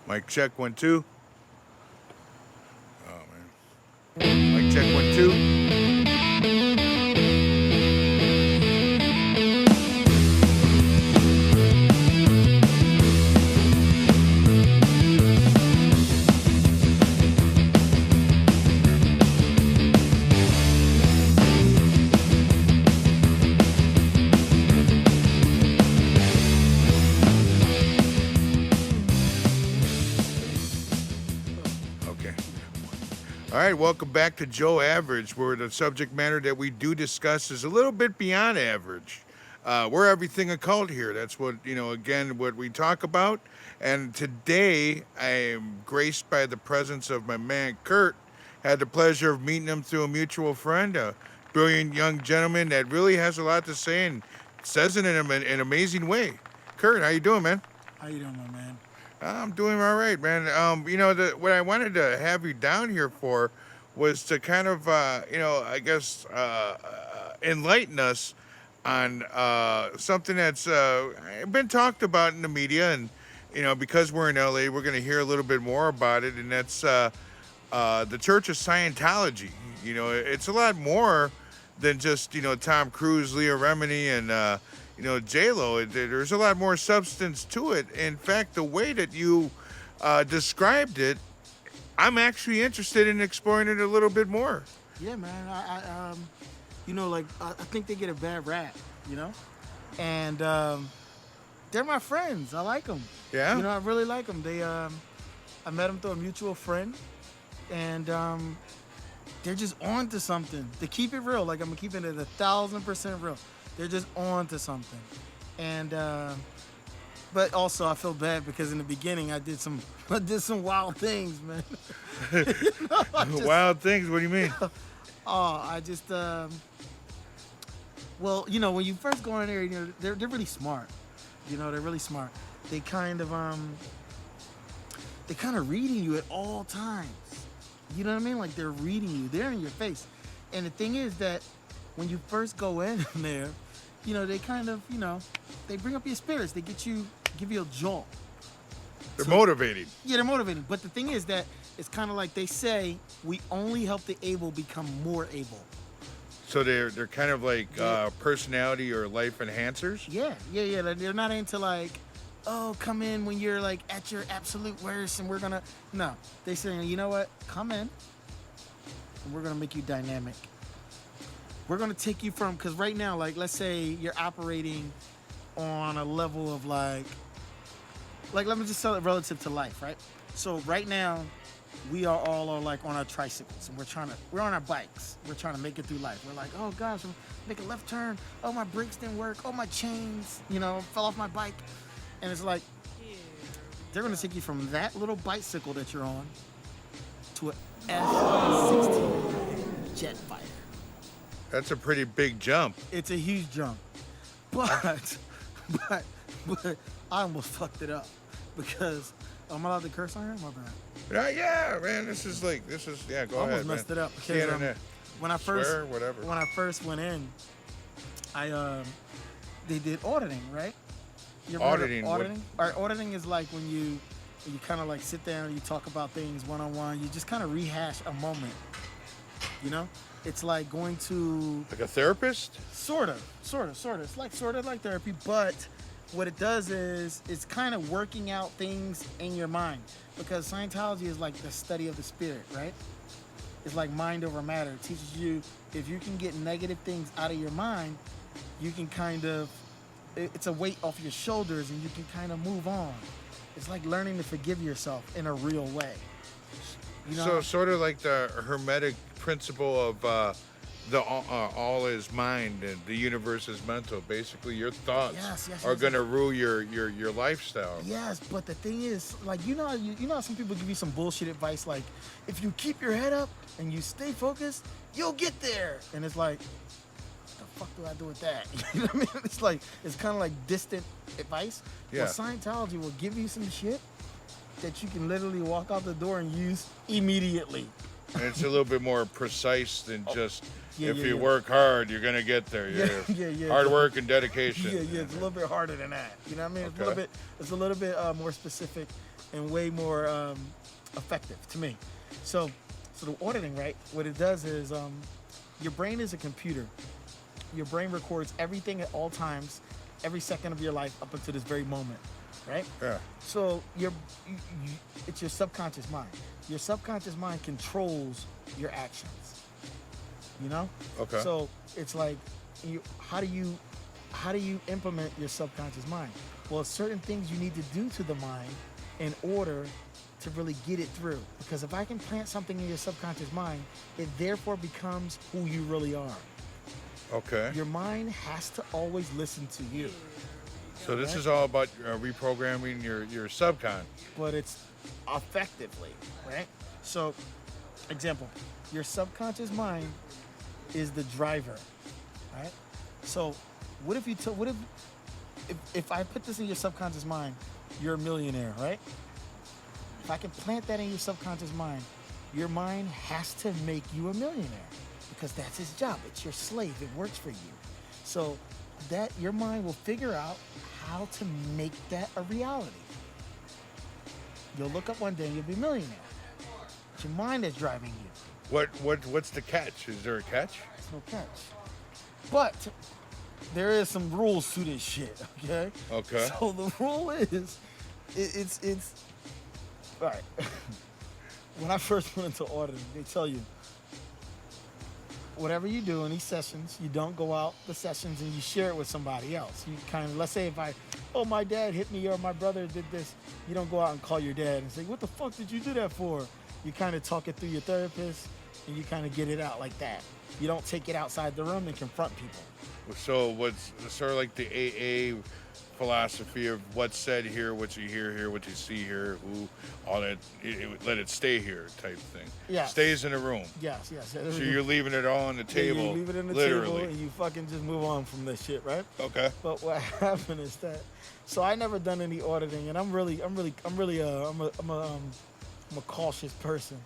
Mic check 1 2. Oh man. Mic check 1 2. Okay. All right, welcome back to Joe Average, where the subject matter that we do discuss is a little bit beyond average. We're everything occult here. That's what, again, what we talk about. And today, I am graced by the presence of my man, Curt. Had the pleasure of meeting him through a mutual friend, a brilliant young gentleman that really has a lot to say and says it in an amazing way. Curt, how you doing, man? How you doing, my man? I'm doing all right, man. What I wanted to have you down here for was to kind of, I guess, enlighten us on something that's been talked about in the media, and because we're in LA, we're going to hear a little bit more about it, and that's the Church of Scientology. It's a lot more than just Tom Cruise, Leah Remini, and J-Lo. There's a lot more substance to it. In fact, the way that you described it, I'm actually interested in exploring it a little bit more. Yeah, man. I think they get a bad rap, and they're my friends. I like them. Yeah? I really like them. I met them through a mutual friend, and they're just on to something. To keep it real, like I'm keeping it 1,000% real. They're just on to something. And but also I feel bad because in the beginning I did some wild things, man. Wild things? What do you mean? When you first go in there, they're really smart. They're really smart. They kind of reading you at all times. You know what I mean? Like they're reading you. They're in your face. And the thing is that when you first go in there, they kind of, they bring up your spirits. They give you a jolt. They're motivating. Yeah, they're motivating. But the thing is that it's kind of like they say, we only help the able become more able. So they're kind of like personality or life enhancers? Yeah. They're not into like, oh, come in when you're like at your absolute worst and we're going to, no. They say, you know what? Come in and we're going to make you dynamic. We're going to take you from, because right now, like, let's say you're operating on a level of like, let me just tell it relative to life, right? So right now, we are all like on our tricycles and we're on our bikes. We're trying to make it through life. We're like, oh gosh, I'm make a left turn. Oh, my brakes didn't work. Oh, my chains, fell off my bike. And it's like, they're going to take you from that little bicycle that you're on to an F-16 jet fighter. That's a pretty big jump. It's a huge jump. But I almost fucked it up because am I allowed to curse on here? My bad. Yeah, man. Go ahead, I almost messed it up because when I first went in, they did auditing, right? You ever Auditing. Heard of auditing? All right, auditing is like when you kind of like sit down and you talk about things one-on-one. You just kind of rehash a moment, It's like going to... Like a therapist? Sort of. It's like sort of like therapy, but what it does is it's kind of working out things in your mind, because Scientology is like the study of the spirit, right? It's like mind over matter. It teaches you if you can get negative things out of your mind, you can kind of... It's a weight off your shoulders and you can kind of move on. It's like learning to forgive yourself in a real way. So sort of like the Hermetic principle of the all is mind and the universe is mental. Basically, your thoughts are going to rule your lifestyle. Yes, but the thing is, like how some people give you some bullshit advice, like if you keep your head up and you stay focused, you'll get there. And it's like, what the fuck do I do with that? You know what I mean? It's kind of like distant advice. Yeah. Well, Scientology will give you some shit that you can literally walk out the door and use immediately. And it's a little bit more precise than just if you work hard, you're gonna get there. Yeah. Hard work and dedication. Yeah. It's a little bit harder than that. You know what I mean? Okay. It's a little bit more specific, and way more effective to me. So, so the auditing, right? What it does is your brain is a computer. Your brain records everything at all times, every second of your life up until this very moment, right? Yeah. So it's your subconscious mind. Your subconscious mind controls your actions. You know? Okay. So it's like, how do you implement your subconscious mind? Well, certain things you need to do to the mind in order to really get it through. Because if I can plant something in your subconscious mind, it therefore becomes who you really are. Okay. Your mind has to always listen to you. So this is all about reprogramming your subcon. But it's effectively, right? So, example, your subconscious mind is the driver, right? So, what if if I put this in your subconscious mind, you're a millionaire, right? If I can plant that in your subconscious mind, your mind has to make you a millionaire because that's his job. It's your slave. It works for you. So that your mind will figure out how to make that a reality. You'll look up one day and you'll be a millionaire. It's your mind that's driving you. What's the catch? Is there a catch? There's no catch. But there is some rules to this shit, okay? Okay. So the rule is, it's all right. When I first went into auditing, they tell you, whatever you do in these sessions, you don't go out the sessions and you share it with somebody else. You kind of, let's say my dad hit me or my brother did this, you don't go out and call your dad and say, what the fuck did you do that for? You kind of talk it through your therapist and you kind of get it out like that. You don't take it outside the room and confront people. So what's sort of like the AA philosophy of what's said here, what you hear here, what you see here, who, all that, let it stay here type thing. Yeah. Stays in the room. Yes. So you're leaving it all on the table. You leave it on the literally. table and you fucking just move on from this shit, right? Okay. But what happened is that, so I never done any auditing, and I'm a cautious person.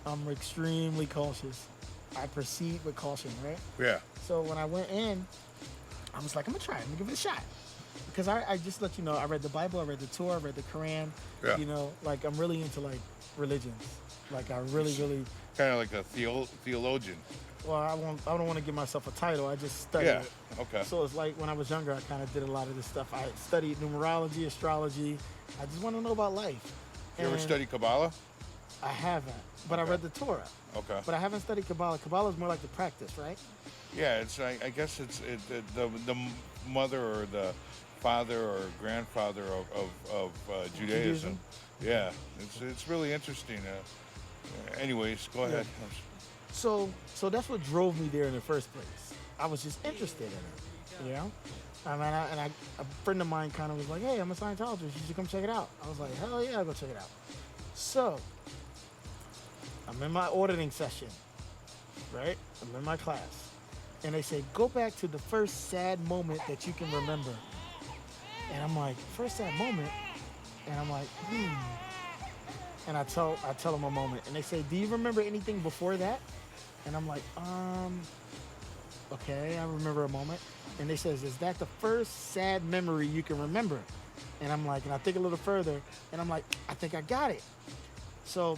I'm extremely cautious. I proceed with caution, right? Yeah. So when I went in, I was like, I'm gonna try it. I'm gonna give it a shot. Because I just let you know, I read the Bible, I read the Torah, I read the Quran. Yeah. You know, like I'm really into like religions. Like I really kind of like a theologian. well, I don't want to give myself a title. I just study Yeah. it. Okay. So it's like when I was younger, I kind of did a lot of this stuff. I studied numerology, astrology. I just want to know about life. You ever And study Kabbalah? I haven't, but I Okay. read the Torah. Okay. But I haven't studied Kabbalah. Kabbalah is more like the practice, right? Yeah, it's I guess it's the mother or the father or grandfather of Judaism. Yeah, it's really interesting. Anyways, go ahead. So that's what drove me there in the first place. I was just interested in it, you know. I mean, a friend of mine kind of was like, "Hey, I'm a Scientologist. You should come check it out." I was like, "Hell yeah, I'll go check it out." So I'm in my auditing session, right? I'm in my class, and they say, "Go back to the first sad moment that you can remember." And I'm like, "First sad moment," and I'm like, And I tell them a moment, and they say, "Do you remember anything before that?" And I'm like, okay, I remember a moment. And they says, "Is that the first sad memory you can remember?" And I'm like, and I think a little further, and I'm like, I think I got it. So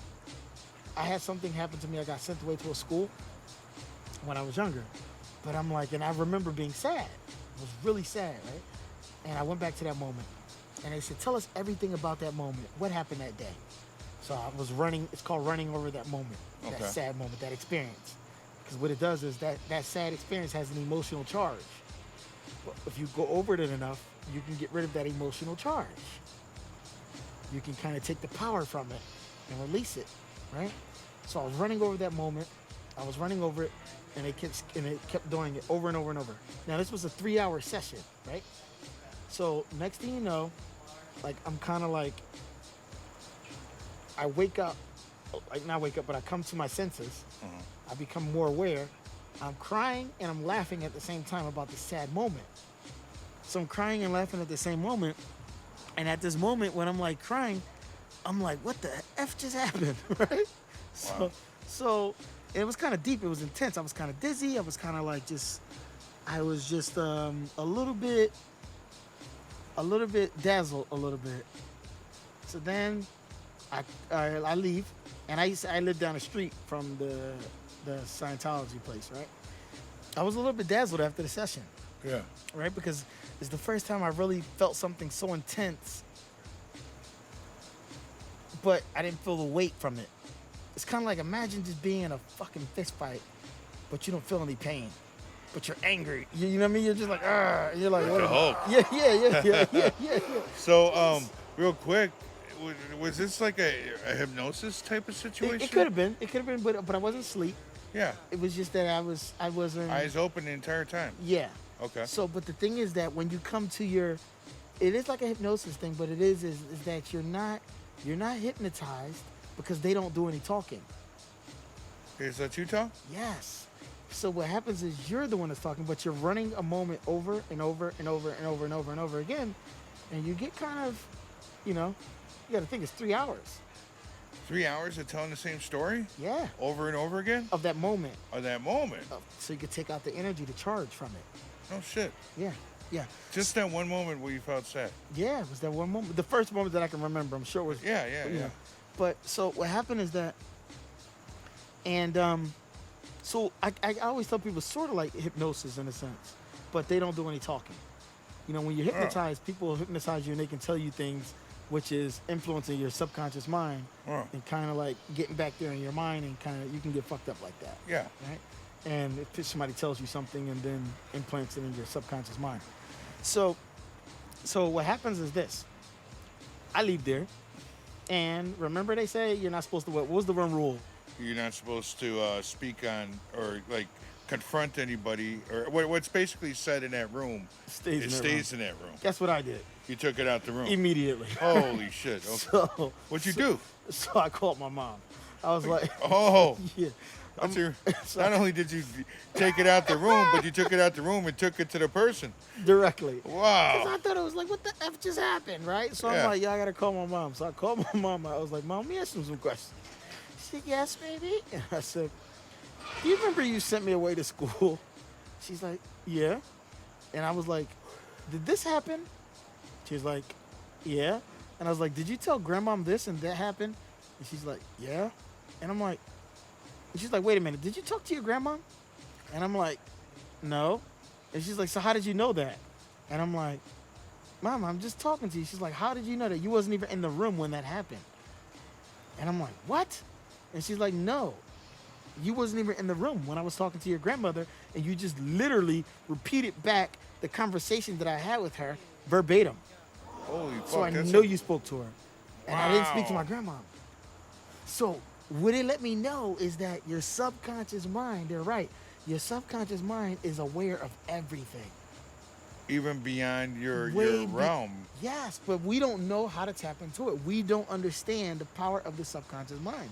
I had something happen to me. I got sent away to a school when I was younger. But I'm like, and I remember being sad. It was really sad, right? And I went back to that moment. And they said, "Tell us everything about that moment. What happened that day?" So I was running, it's called running over that moment, Okay. that sad moment, that experience. Because what it does is that sad experience has an emotional charge. But if you go over it enough, you can get rid of that emotional charge. You can kind of take the power from it and release it, right? So I was running over that moment. I was running over it, and it kept doing it over and over and over. Now this was a 3-hour session, right? So next thing you know, like I'm kind of like, I wake up, like not wake up, but I come to my senses. I become more aware. I'm crying and I'm laughing at the same time about the sad moment. So I'm crying and laughing at the same moment. And at this moment when I'm like crying, I'm like, what the F just happened, right? Wow. So it was kind of deep. It was intense. I was kind of dizzy. I was kind of like I was just a little bit dazzled a little bit. So then I leave, and I live down the street from the Scientology place, right? I was a little bit dazzled after the session, Yeah. right? Because it's the first time I really felt something so intense, but I didn't feel the weight from it. It's kind of like, imagine just being in a fucking fist fight, but you don't feel any pain, but you're angry. You know what I mean? You're just like, ah. You're like, Like what? the Hulk. Yeah. So, real quick, was this like a hypnosis type of situation? It could have been. It could have been, but I wasn't asleep. Yeah. It was just that I wasn't. Eyes open the entire time. Yeah. Okay. So, but the thing is that when you come to your, it is like a hypnosis thing, but it is that you're not hypnotized because they don't do any talking. Is that you, Tom? Yes. So what happens is you're the one that's talking, but you're running a moment over and over and over and over and over and over again, and you get kind of, you got to think it's 3 hours. 3 hours of telling the same story? Yeah. Over and over again? Of that moment. Of that moment? So you could take out the energy to charge from it. Oh, shit. Yeah. Yeah. Just that one moment where you felt sad. Yeah, it was that one moment. The first moment that I can remember, I'm sure it was. Yeah. But so what happened is that, and so I always tell people it's sort of like hypnosis in a sense, but they don't do any talking. When you're hypnotized, people hypnotize you and they can tell you things, which is influencing your subconscious mind and kind of like getting back there in your mind, and kind of you can get fucked up like that. Yeah. Right. And if somebody tells you something and then implants it in your subconscious mind. So what happens is this. I leave there, and remember they say you're not supposed to, what was the one rule? You're not supposed to speak on or like confront anybody, or what's basically said in that room stays in that room. That's what I did. You took it out the room. Immediately. Holy shit. Okay. So What'd you do? So I called my mom. I was like, Oh. yeah. Not only did you take it out the room, but you took it out the room and took it to the person. Directly. Wow. Because I thought it was like, what the F just happened, right? So Yeah. I'm like, I got to call my mom. So I called my mom. I was like, Mom, let me ask you some questions. She said, yes, baby. And I said, do you remember you sent me away to school? She's like, yeah. And I was like, did this happen? She's like, yeah. And I was like, did you tell grandmom this and that happened? And she's like, yeah. And I'm like, and she's like, wait a minute, did you talk to your grandma? And I'm like, no. And she's like, so how did you know that? And I'm like, Mom, I'm just talking to you. She's like, how did you know that? You wasn't even in the room when that happened. And I'm like, what? And she's like, no. You wasn't even in the room when I was talking to your grandmother, and you just literally repeated back the conversation that I had with her verbatim. Holy fuck. So I know you spoke to her. And I didn't speak to my grandma. So what it let me know is that your subconscious mind, they're right, your subconscious mind is aware of everything. Even beyond your Way realm. Yes, but we don't know how to tap into it. We don't understand the power of the subconscious mind.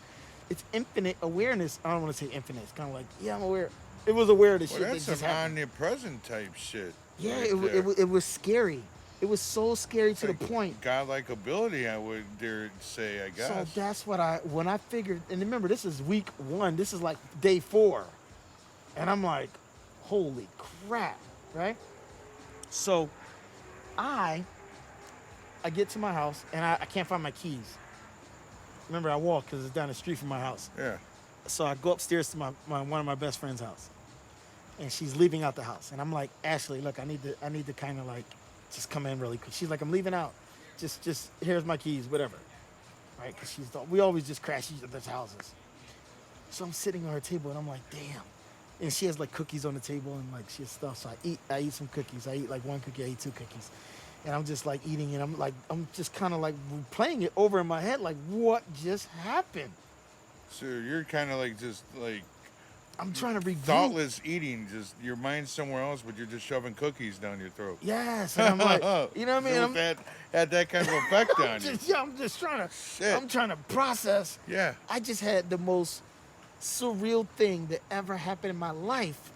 It's infinite awareness. I don't want to say infinite. It's kind of like, yeah, I'm aware. It was aware of the shit that That's just some happened. omnipresent type shit. Yeah, right it was scary. It was so scary to the point. Godlike ability, I would dare say, I guess. So that's what when I figured, and remember, this is week 1. This is like day 4. And I'm like, holy crap, right? So I get to my house, and I can't find my keys. Remember, I walk because it's down the street from my house. Yeah. So I go upstairs to one of my best friend's house, and she's leaving out the house. And I'm like, Ashley, look, I need to kind of like just come in really quick. She's like, I'm leaving out. Just here's my keys, whatever. Right? Because we always just crash each other's houses. So I'm sitting on her table, and I'm like, damn. And she has like cookies on the table, and like she has stuff. So I eat some cookies. I eat like 1 cookie. I eat 2 cookies. And I'm just like eating, and I'm just kind of like playing it over in my head, like what just happened? So you're kind of like just like I'm trying to review. thoughtless eating, just your mind's somewhere else, but you're just shoving cookies down your throat. Yes, and I'm like, you know what I mean? That had that kind of effect on you. Yeah, I'm just trying to. Shit. I'm trying to process. Yeah. I just had the most surreal thing that ever happened in my life,